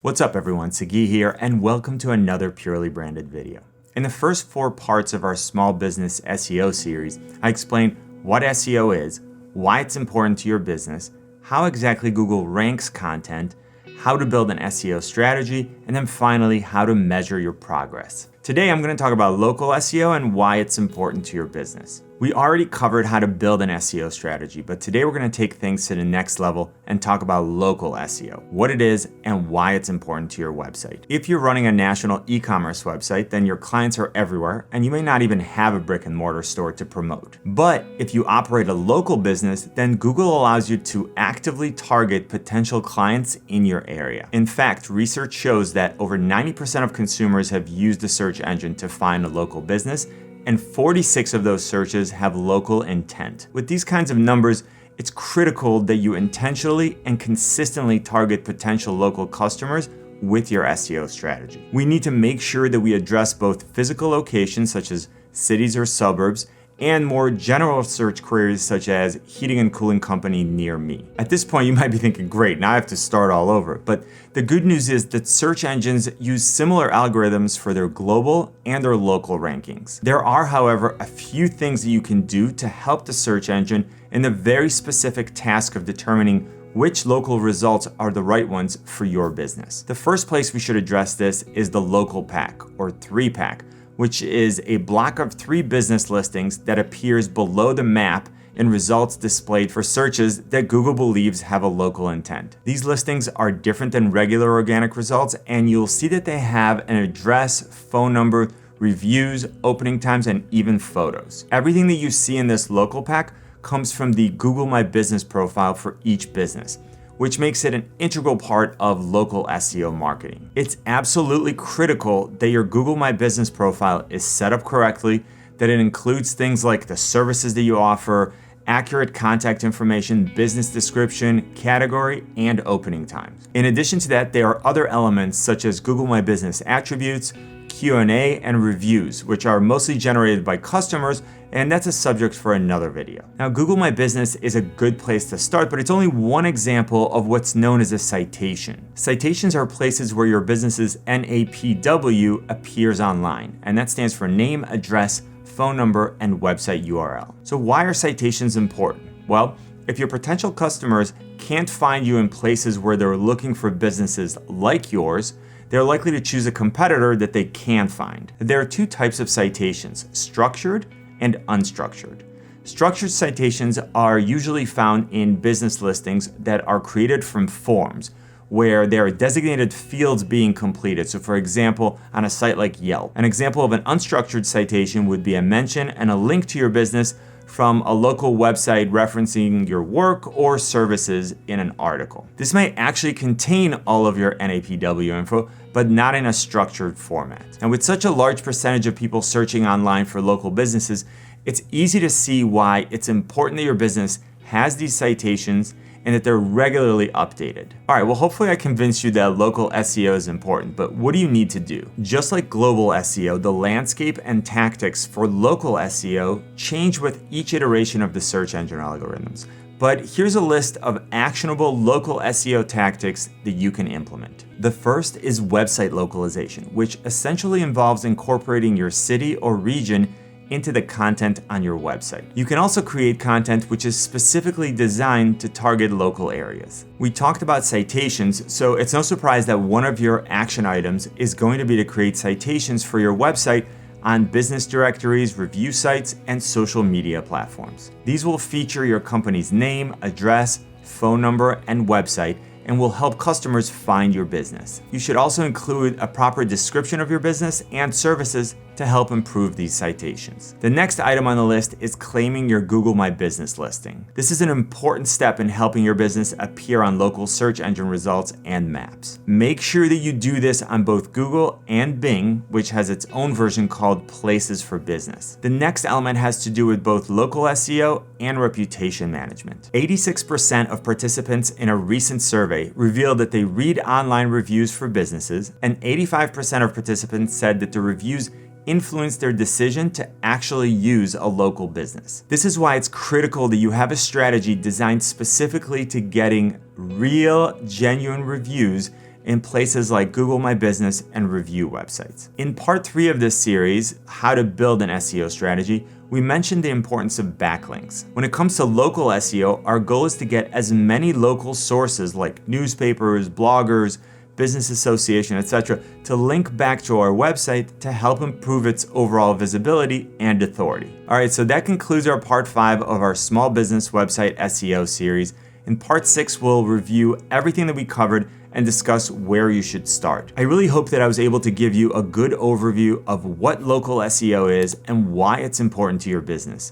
What's up everyone, Sagi here, and welcome to another Purely Branded video. In the first 4 parts of our small business SEO series, I explain what SEO is, why it's important to your business, how exactly Google ranks content, how to build an SEO strategy, and then finally, how to measure your progress. Today, I'm going to talk about local SEO and why it's important to your business. We already covered how to build an SEO strategy, but today we're going to take things to the next level and talk about local SEO, what it is and why it's important to your website. If you're running a national e-commerce website, then your clients are everywhere and you may not even have a brick and mortar store to promote. But if you operate a local business, then Google allows you to actively target potential clients in your area. In fact, research shows that over 90% of consumers have used the search engine to find a local business, and 46 of those searches have local intent. With these kinds of numbers, it's critical that you intentionally and consistently target potential local customers with your SEO strategy. We need to make sure that we address both physical locations such as cities or suburbs and more general search queries such as heating and cooling company near me. At this point, you might be thinking, great, now I have to start all over. But the good news is that search engines use similar algorithms for their global and their local rankings. There are, however, a few things that you can do to help the search engine in the very specific task of determining which local results are the right ones for your business. The first place we should address this is the local pack or 3-pack, which is a block of 3 business listings that appears below the map in results displayed for searches that Google believes have a local intent. These listings are different than regular organic results, and you'll see that they have an address, phone number, reviews, opening times, and even photos. Everything that you see in this local pack comes from the Google My Business profile for each business, which makes it an integral part of local SEO marketing. It's absolutely critical that your Google My Business profile is set up correctly, that it includes things like the services that you offer, accurate contact information, business description, category, and opening times. In addition to that, there are other elements such as Google My Business attributes, Q&A, and reviews, which are mostly generated by customers, and that's a subject for another video. Now, Google My Business is a good place to start, but it's only one example of what's known as a citation. Citations are places where your business's NAPW appears online, and that stands for name, address, phone number, and website URL. So why are citations important? Well, if your potential customers can't find you in places where they're looking for businesses like yours, they're likely to choose a competitor that they can find. There are 2 types of citations, structured and unstructured. Structured citations are usually found in business listings that are created from forms, where there are designated fields being completed. So for example, on a site like Yelp. An example of an unstructured citation would be a mention and a link to your business from a local website referencing your work or services in an article. This may actually contain all of your NAPW info, but not in a structured format. And with such a large percentage of people searching online for local businesses, it's easy to see why it's important that your business has these citations and that they're regularly updated. All right, well, hopefully I convinced you that local SEO is important, but what do you need to do? Just like global SEO, the landscape and tactics for local SEO change with each iteration of the search engine algorithms. But here's a list of actionable local SEO tactics that you can implement. The first is website localization, which essentially involves incorporating your city or region into the content on your website. You can also create content which is specifically designed to target local areas. We talked about citations, so it's no surprise that one of your action items is going to be to create citations for your website on business directories, review sites, and social media platforms. These will feature your company's name, address, phone number, and website, and will help customers find your business. You should also include a proper description of your business and services to help improve these citations. The next item on the list is claiming your Google My Business listing. This is an important step in helping your business appear on local search engine results and maps. Make sure that you do this on both Google and Bing, which has its own version called Places for Business. The next element has to do with both local SEO and reputation management. 86% of participants in a recent survey revealed that they read online reviews for businesses, and 85% of participants said that the reviews influence their decision to actually use a local business. This is why it's critical that you have a strategy designed specifically to getting real, genuine reviews in places like Google My Business and review websites. In part 3 of this series, How to Build an SEO Strategy, we mentioned the importance of backlinks. When it comes to local SEO, our goal is to get as many local sources like newspapers, bloggers, business association, etc., to link back to our website to help improve its overall visibility and authority. All right, so that concludes our part 5 of our small business website SEO series. In part 6, we'll review everything that we covered and discuss where you should start. I really hope that I was able to give you a good overview of what local SEO is and why it's important to your business.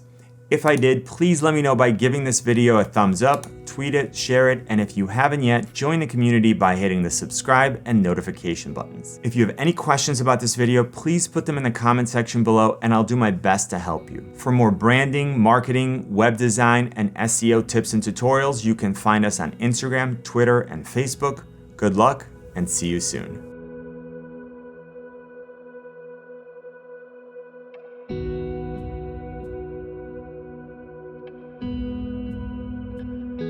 If I did, please let me know by giving this video a thumbs up, tweet it, share it, and if you haven't yet, join the community by hitting the subscribe and notification buttons. If you have any questions about this video, please put them in the comment section below and I'll do my best to help you. For more branding, marketing, web design, and SEO tips and tutorials, you can find us on Instagram, Twitter, and Facebook. Good luck and see you soon.